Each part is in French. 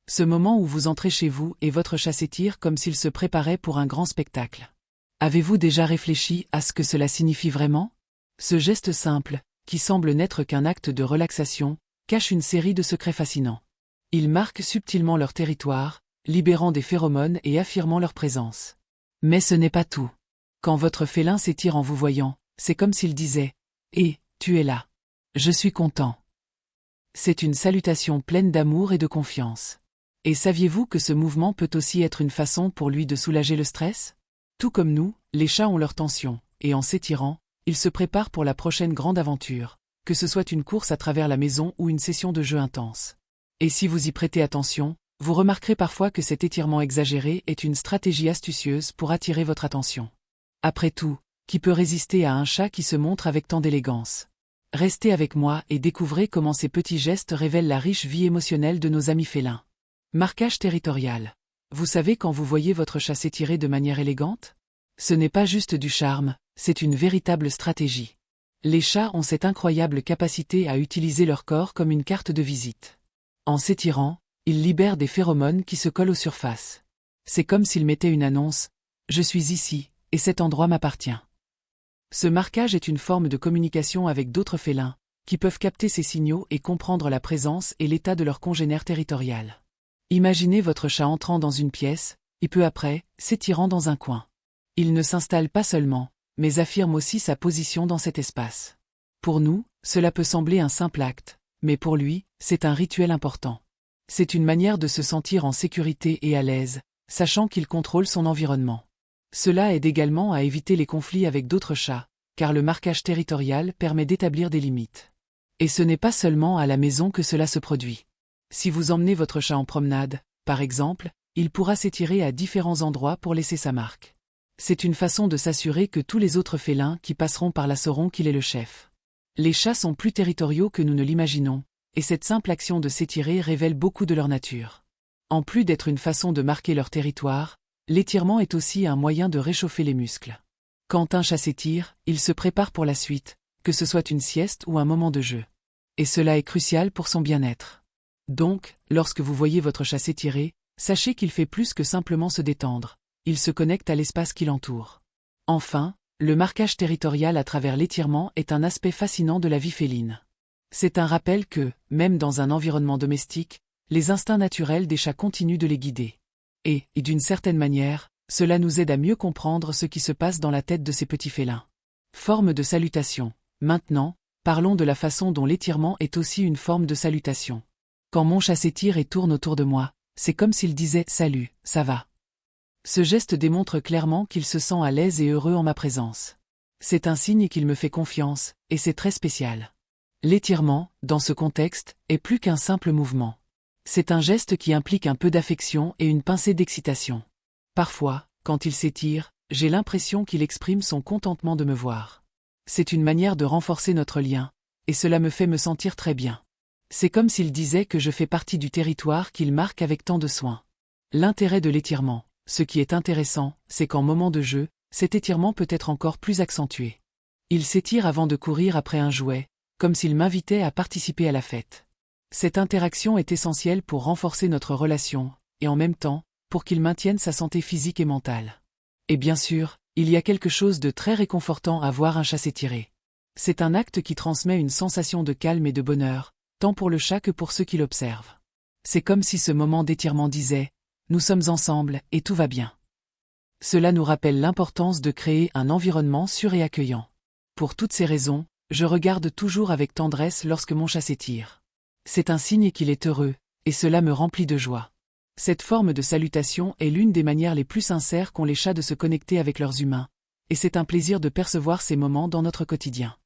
Ce moment où vous entrez chez vous et votre chat s'étire comme s'il se préparait pour un grand spectacle. Avez-vous déjà réfléchi à ce que cela signifie vraiment? Ce geste simple, qui semble n'être qu'un acte de relaxation, cache une série de secrets fascinants. Il marque subtilement leur territoire, libérant des phéromones et affirmant leur présence. Mais ce n'est pas tout. Quand votre félin s'étire en vous voyant, c'est comme s'il disait « Eh, tu es là. Je suis content. » C'est une salutation pleine d'amour et de confiance. Et saviez-vous que ce mouvement peut aussi être une façon pour lui de soulager le stress? Tout comme nous, les chats ont leur tension, et en s'étirant, ils se préparent pour la prochaine grande aventure, que ce soit une course à travers la maison ou une session de jeu intense. Et si vous y prêtez attention, vous remarquerez parfois que cet étirement exagéré est une stratégie astucieuse pour attirer votre attention. Après tout, qui peut résister à un chat qui se montre avec tant d'élégance? Restez avec moi et découvrez comment ces petits gestes révèlent la riche vie émotionnelle de nos amis félins. Marquage territorial. Vous savez quand vous voyez votre chat s'étirer de manière élégante? Ce n'est pas juste du charme, c'est une véritable stratégie. Les chats ont cette incroyable capacité à utiliser leur corps comme une carte de visite. En s'étirant, ils libèrent des phéromones qui se collent aux surfaces. C'est comme s'ils mettaient une annonce « Je suis ici, et cet endroit m'appartient ». Ce marquage est une forme de communication avec d'autres félins, qui peuvent capter ces signaux et comprendre la présence et l'état de leur congénère territorial. Imaginez votre chat entrant dans une pièce, et peu après, s'étirant dans un coin. Il ne s'installe pas seulement, mais affirme aussi sa position dans cet espace. Pour nous, cela peut sembler un simple acte, mais pour lui, c'est un rituel important. C'est une manière de se sentir en sécurité et à l'aise, sachant qu'il contrôle son environnement. Cela aide également à éviter les conflits avec d'autres chats, car le marquage territorial permet d'établir des limites. Et ce n'est pas seulement à la maison que cela se produit. Si vous emmenez votre chat en promenade, par exemple, il pourra s'étirer à différents endroits pour laisser sa marque. C'est une façon de s'assurer que tous les autres félins qui passeront par là sauront qu'il est le chef. Les chats sont plus territoriaux que nous ne l'imaginons, et cette simple action de s'étirer révèle beaucoup de leur nature. En plus d'être une façon de marquer leur territoire, l'étirement est aussi un moyen de réchauffer les muscles. Quand un chat s'étire, il se prépare pour la suite, que ce soit une sieste ou un moment de jeu. Et cela est crucial pour son bien-être. Donc, lorsque vous voyez votre chat s'étirer, sachez qu'il fait plus que simplement se détendre, il se connecte à l'espace qui l'entoure. Enfin, le marquage territorial à travers l'étirement est un aspect fascinant de la vie féline. C'est un rappel que, même dans un environnement domestique, les instincts naturels des chats continuent de les guider. Et d'une certaine manière, cela nous aide à mieux comprendre ce qui se passe dans la tête de ces petits félins. Forme de salutation. Maintenant, parlons de la façon dont l'étirement est aussi une forme de salutation. Quand mon chat s'étire et tourne autour de moi, c'est comme s'il disait « Salut, ça va ». Ce geste démontre clairement qu'il se sent à l'aise et heureux en ma présence. C'est un signe qu'il me fait confiance, et c'est très spécial. L'étirement, dans ce contexte, est plus qu'un simple mouvement. C'est un geste qui implique un peu d'affection et une pincée d'excitation. Parfois, quand il s'étire, j'ai l'impression qu'il exprime son contentement de me voir. C'est une manière de renforcer notre lien, et cela me fait me sentir très bien. C'est comme s'il disait que je fais partie du territoire qu'il marque avec tant de soin. L'intérêt de l'étirement, ce qui est intéressant, c'est qu'en moment de jeu, cet étirement peut être encore plus accentué. Il s'étire avant de courir après un jouet, comme s'il m'invitait à participer à la fête. Cette interaction est essentielle pour renforcer notre relation, et en même temps, pour qu'il maintienne sa santé physique et mentale. Et bien sûr, il y a quelque chose de très réconfortant à voir un chat s'étirer. C'est un acte qui transmet une sensation de calme et de bonheur, tant pour le chat que pour ceux qui l'observent. C'est comme si ce moment d'étirement disait « Nous sommes ensemble et tout va bien ». Cela nous rappelle l'importance de créer un environnement sûr et accueillant. Pour toutes ces raisons, je regarde toujours avec tendresse lorsque mon chat s'étire. C'est un signe qu'il est heureux, et cela me remplit de joie. Cette forme de salutation est l'une des manières les plus sincères qu'ont les chats de se connecter avec leurs humains, et c'est un plaisir de percevoir ces moments dans notre quotidien.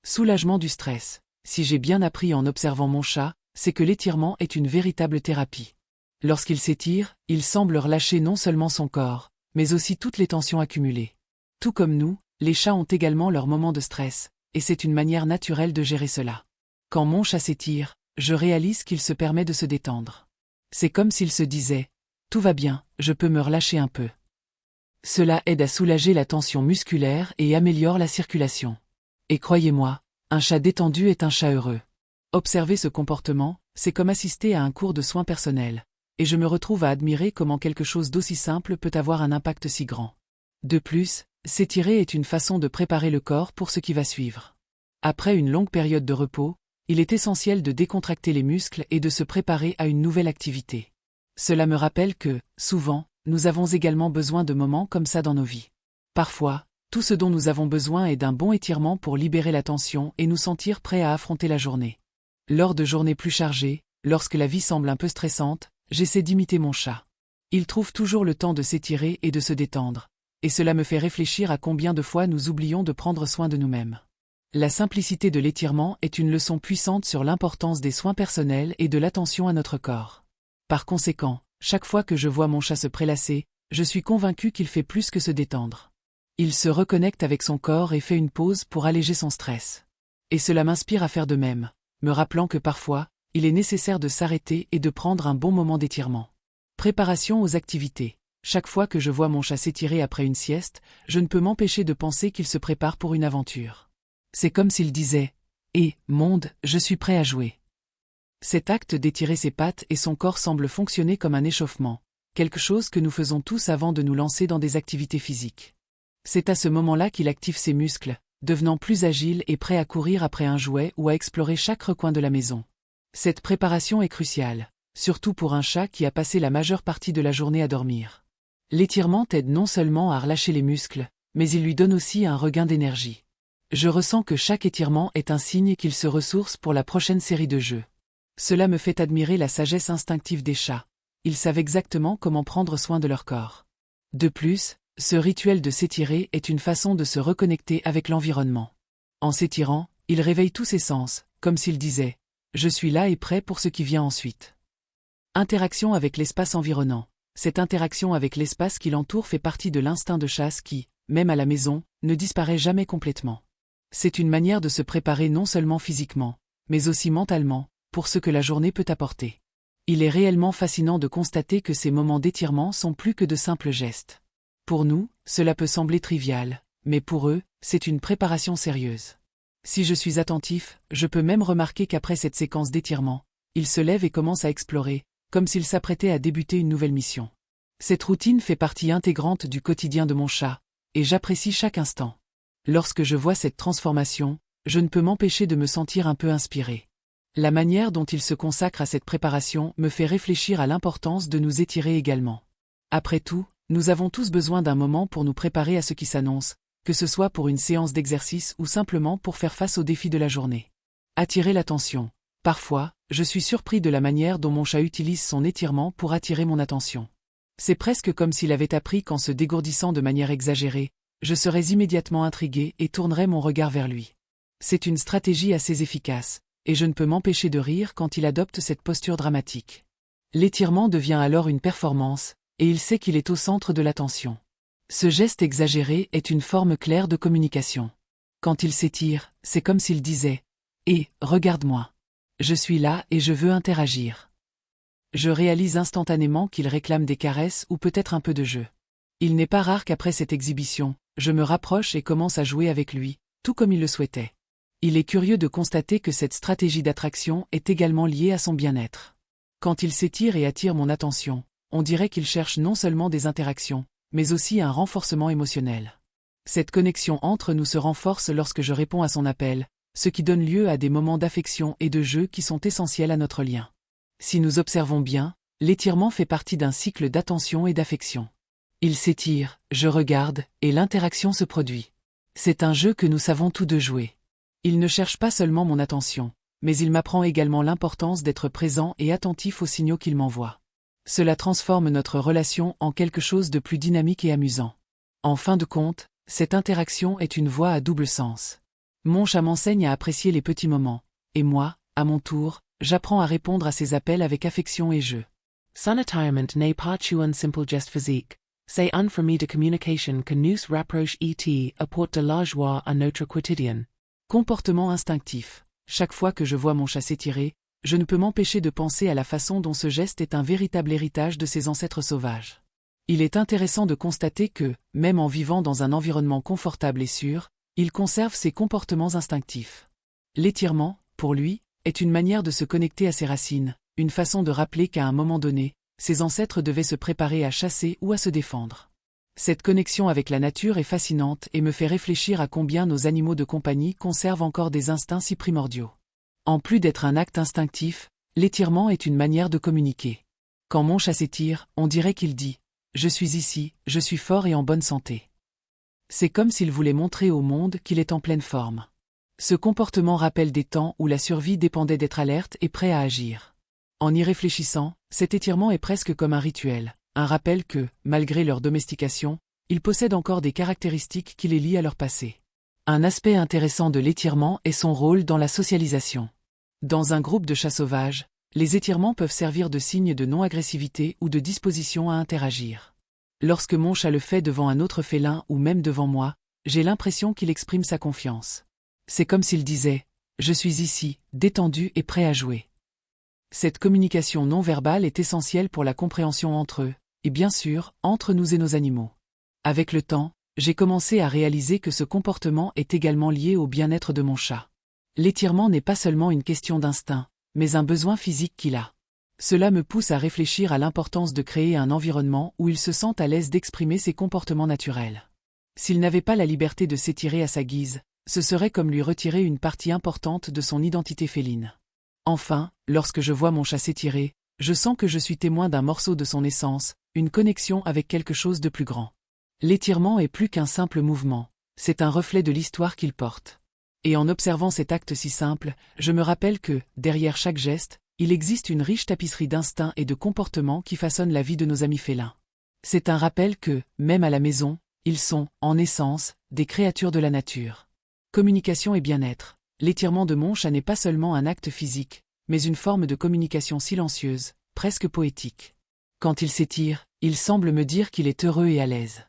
Soulagement du stress. Si j'ai bien appris en observant mon chat, c'est que l'étirement est une véritable thérapie. Lorsqu'il s'étire, il semble relâcher non seulement son corps, mais aussi toutes les tensions accumulées. Tout comme nous, les chats ont également leurs moments de stress, et c'est une manière naturelle de gérer cela. Quand mon chat s'étire, je réalise qu'il se permet de se détendre. C'est comme s'il se disait « Tout va bien, je peux me relâcher un peu ». Cela aide à soulager la tension musculaire et améliore la circulation. Et croyez-moi, un chat détendu est un chat heureux. Observer ce comportement, c'est comme assister à un cours de soins personnels. et je me retrouve à admirer comment quelque chose d'aussi simple peut avoir un impact si grand. De plus, s'étirer est une façon de préparer le corps pour ce qui va suivre. Après une longue période de repos, il est essentiel de décontracter les muscles et de se préparer à une nouvelle activité. Cela me rappelle que, souvent, nous avons également besoin de moments comme ça dans nos vies. Parfois, tout ce dont nous avons besoin est d'un bon étirement pour libérer la tension et nous sentir prêts à affronter la journée. Lors de journées plus chargées, lorsque la vie semble un peu stressante, j'essaie d'imiter mon chat. Il trouve toujours le temps de s'étirer et de se détendre, et cela me fait réfléchir à combien de fois nous oublions de prendre soin de nous-mêmes. La simplicité de l'étirement est une leçon puissante sur l'importance des soins personnels et de l'attention à notre corps. Par conséquent, chaque fois que je vois mon chat se prélasser, je suis convaincu qu'il fait plus que se détendre. Il se reconnecte avec son corps et fait une pause pour alléger son stress. Et cela m'inspire à faire de même, me rappelant que parfois, il est nécessaire de s'arrêter et de prendre un bon moment d'étirement. Préparation aux activités. Chaque fois que je vois mon chat s'étirer après une sieste, je ne peux m'empêcher de penser qu'il se prépare pour une aventure. C'est comme s'il disait « Eh, monde, je suis prêt à jouer ». Cet acte d'étirer ses pattes et son corps semble fonctionner comme un échauffement, quelque chose que nous faisons tous avant de nous lancer dans des activités physiques. C'est à ce moment-là qu'il active ses muscles, devenant plus agile et prêt à courir après un jouet ou à explorer chaque recoin de la maison. Cette préparation est cruciale, surtout pour un chat qui a passé la majeure partie de la journée à dormir. L'étirement t'aide non seulement à relâcher les muscles, mais il lui donne aussi un regain d'énergie. Je ressens que chaque étirement est un signe qu'il se ressource pour la prochaine série de jeux. Cela me fait admirer la sagesse instinctive des chats. Ils savent exactement comment prendre soin de leur corps. De plus, ce rituel de s'étirer est une façon de se reconnecter avec l'environnement. En s'étirant, il réveille tous ses sens, comme s'il disait « Je suis là et prêt pour ce qui vient ensuite ». Interaction avec l'espace environnant. Cette interaction avec l'espace qui l'entoure fait partie de l'instinct de chasse qui, même à la maison, ne disparaît jamais complètement. C'est une manière de se préparer non seulement physiquement, mais aussi mentalement, pour ce que la journée peut apporter. Il est réellement fascinant de constater que ces moments d'étirement sont plus que de simples gestes. Pour nous, cela peut sembler trivial, mais pour eux, c'est une préparation sérieuse. Si je suis attentif, je peux même remarquer qu'après cette séquence d'étirement, il se lève et commence à explorer, comme s'il s'apprêtait à débuter une nouvelle mission. Cette routine fait partie intégrante du quotidien de mon chat, et j'apprécie chaque instant. Lorsque je vois cette transformation, je ne peux m'empêcher de me sentir un peu inspiré. La manière dont il se consacre à cette préparation me fait réfléchir à l'importance de nous étirer également. Après tout, nous avons tous besoin d'un moment pour nous préparer à ce qui s'annonce, que ce soit pour une séance d'exercice ou simplement pour faire face aux défis de la journée. Attirer l'attention. Parfois, je suis surpris de la manière dont mon chat utilise son étirement pour attirer mon attention. C'est presque comme s'il avait appris qu'en se dégourdissant de manière exagérée, je serais immédiatement intrigué et tournerais mon regard vers lui. C'est une stratégie assez efficace, et je ne peux m'empêcher de rire quand il adopte cette posture dramatique. L'étirement devient alors une performance, et il sait qu'il est au centre de l'attention. Ce geste exagéré est une forme claire de communication. Quand il s'étire, c'est comme s'il disait « Eh, regarde-moi. Je suis là et je veux interagir ». Je réalise instantanément qu'il réclame des caresses ou peut-être un peu de jeu. Il n'est pas rare qu'après cette exhibition, je me rapproche et commence à jouer avec lui, tout comme il le souhaitait. Il est curieux de constater que cette stratégie d'attraction est également liée à son bien-être. Quand il s'étire et attire mon attention, on dirait qu'il cherche non seulement des interactions, mais aussi un renforcement émotionnel. Cette connexion entre nous se renforce lorsque je réponds à son appel, ce qui donne lieu à des moments d'affection et de jeu qui sont essentiels à notre lien. Si nous observons bien, l'étirement fait partie d'un cycle d'attention et d'affection. Il s'étire, je regarde, et l'interaction se produit. C'est un jeu que nous savons tous deux jouer. Il ne cherche pas seulement mon attention, mais il m'apprend également l'importance d'être présent et attentif aux signaux qu'il m'envoie. Cela transforme notre relation en quelque chose de plus dynamique et amusant. En fin de compte, cette interaction est une voie à double sens. Mon chat m'enseigne à apprécier les petits moments, et moi, à mon tour, j'apprends à répondre à ses appels avec affection et jeu. Sanatierment n'est pas un simple geste physique. C'est une forme de communication que nous rapproche et apporte de la joie à notre quotidien. Comportement instinctif. Chaque fois que je vois mon chat s'étirer, je ne peux m'empêcher de penser à la façon dont ce geste est un véritable héritage de ses ancêtres sauvages. Il est intéressant de constater que, même en vivant dans un environnement confortable et sûr, il conserve ses comportements instinctifs. L'étirement, pour lui, est une manière de se connecter à ses racines, une façon de rappeler qu'à un moment donné, Ses ancêtres devaient se préparer à chasser ou à se défendre. Cette connexion avec la nature est fascinante et me fait réfléchir à combien nos animaux de compagnie conservent encore des instincts si primordiaux. En plus d'être un acte instinctif, l'étirement est une manière de communiquer. Quand mon chat s'étire, on dirait qu'il dit « Je suis ici, je suis fort et en bonne santé ». C'est comme s'il voulait montrer au monde qu'il est en pleine forme. Ce comportement rappelle des temps où la survie dépendait d'être alerte et prêt à agir. En y réfléchissant, cet étirement est presque comme un rituel, un rappel que, malgré leur domestication, ils possèdent encore des caractéristiques qui les lient à leur passé. Un aspect intéressant de l'étirement est son rôle dans la socialisation. Dans un groupe de chats sauvages, les étirements peuvent servir de signe de non-agressivité ou de disposition à interagir. Lorsque mon chat le fait devant un autre félin ou même devant moi, j'ai l'impression qu'il exprime sa confiance. C'est comme s'il disait « Je suis ici, détendu et prêt à jouer ». Cette communication non verbale est essentielle pour la compréhension entre eux, et bien sûr, entre nous et nos animaux. Avec le temps, j'ai commencé à réaliser que ce comportement est également lié au bien-être de mon chat. L'étirement n'est pas seulement une question d'instinct, mais un besoin physique qu'il a. Cela me pousse à réfléchir à l'importance de créer un environnement où il se sente à l'aise d'exprimer ses comportements naturels. S'il n'avait pas la liberté de s'étirer à sa guise, ce serait comme lui retirer une partie importante de son identité féline. Enfin, lorsque je vois mon chat s'étirer, je sens que je suis témoin d'un morceau de son essence, une connexion avec quelque chose de plus grand. L'étirement est plus qu'un simple mouvement, c'est un reflet de l'histoire qu'il porte. Et en observant cet acte si simple, je me rappelle que, derrière chaque geste, il existe une riche tapisserie d'instincts et de comportements qui façonnent la vie de nos amis félins. C'est un rappel que, même à la maison, ils sont, en essence, des créatures de la nature. Communication et bien-être. L'étirement de mon chat n'est pas seulement un acte physique, mais une forme de communication silencieuse, presque poétique. Quand il s'étire, il semble me dire qu'il est heureux et à l'aise.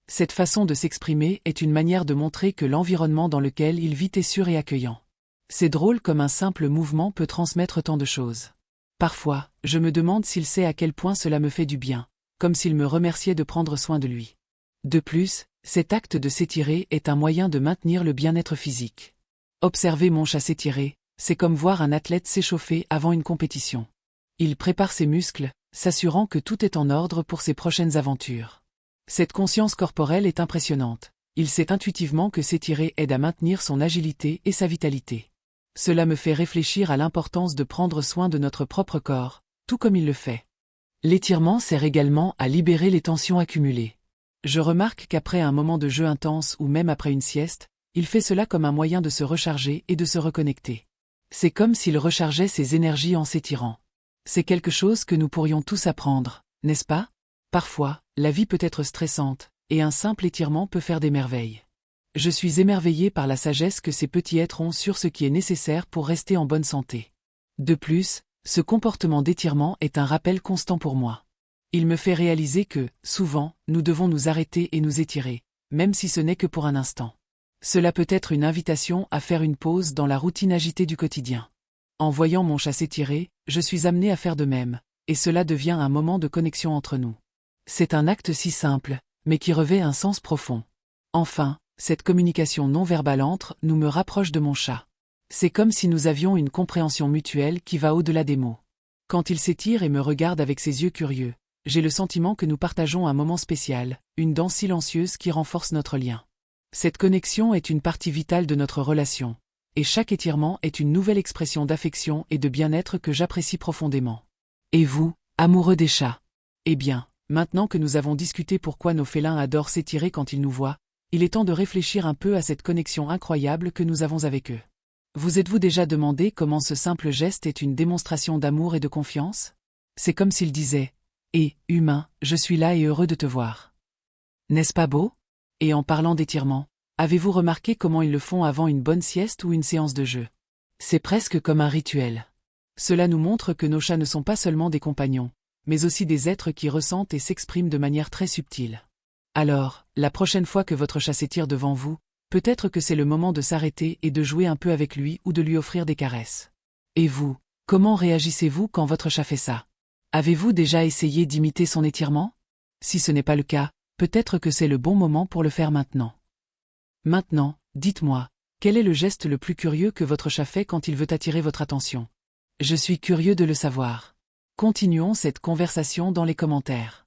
Cette façon de s'exprimer est une manière de montrer que l'environnement dans lequel il vit est sûr et accueillant. C'est drôle comme un simple mouvement peut transmettre tant de choses. Parfois, je me demande s'il sait à quel point cela me fait du bien, comme s'il me remerciait de prendre soin de lui. De plus, cet acte de s'étirer est un moyen de maintenir le bien-être physique. Observer mon chat s'étirer, c'est comme voir un athlète s'échauffer avant une compétition. Il prépare ses muscles, s'assurant que tout est en ordre pour ses prochaines aventures. Cette conscience corporelle est impressionnante. Il sait intuitivement que s'étirer aide à maintenir son agilité et sa vitalité. Cela me fait réfléchir à l'importance de prendre soin de notre propre corps, tout comme il le fait. L'étirement sert également à libérer les tensions accumulées. Je remarque qu'après un moment de jeu intense ou même après une sieste, il fait cela comme un moyen de se recharger et de se reconnecter. C'est comme s'il rechargeait ses énergies en s'étirant. C'est quelque chose que nous pourrions tous apprendre, n'est-ce pas? Parfois, la vie peut être stressante, et un simple étirement peut faire des merveilles. Je suis émerveillé par la sagesse que ces petits êtres ont sur ce qui est nécessaire pour rester en bonne santé. De plus, ce comportement d'étirement est un rappel constant pour moi. Il me fait réaliser que, souvent, nous devons nous arrêter et nous étirer, même si ce n'est que pour un instant. Cela peut être une invitation à faire une pause dans la routine agitée du quotidien. En voyant mon chat s'étirer, je suis amené à faire de même, et cela devient un moment de connexion entre nous. C'est un acte si simple, mais qui revêt un sens profond. Enfin, cette communication non verbale entre nous me rapproche de mon chat. C'est comme si nous avions une compréhension mutuelle qui va au-delà des mots. Quand il s'étire et me regarde avec ses yeux curieux, j'ai le sentiment que nous partageons un moment spécial, une danse silencieuse qui renforce notre lien. Cette connexion est une partie vitale de notre relation, et chaque étirement est une nouvelle expression d'affection et de bien-être que j'apprécie profondément. Et vous, amoureux des chats? Eh bien, maintenant que nous avons discuté pourquoi nos félins adorent s'étirer quand ils nous voient, il est temps de réfléchir un peu à cette connexion incroyable que nous avons avec eux. Vous êtes-vous déjà demandé comment ce simple geste est une démonstration d'amour et de confiance? C'est comme s'il disait « Hé, humain, je suis là et heureux de te voir. » N'est-ce pas beau? Et en parlant d'étirement, avez-vous remarqué comment ils le font avant une bonne sieste ou une séance de jeu? C'est presque comme un rituel. Cela nous montre que nos chats ne sont pas seulement des compagnons, mais aussi des êtres qui ressentent et s'expriment de manière très subtile. Alors, la prochaine fois que votre chat s'étire devant vous, peut-être que c'est le moment de s'arrêter et de jouer un peu avec lui ou de lui offrir des caresses. Et vous, comment réagissez-vous quand votre chat fait ça? Avez-vous déjà essayé d'imiter son étirement? Si ce n'est pas le cas, peut-être que c'est le bon moment pour le faire maintenant. Maintenant, dites-moi, quel est le geste le plus curieux que votre chat fait quand il veut attirer votre attention? Je suis curieux de le savoir. Continuons cette conversation dans les commentaires.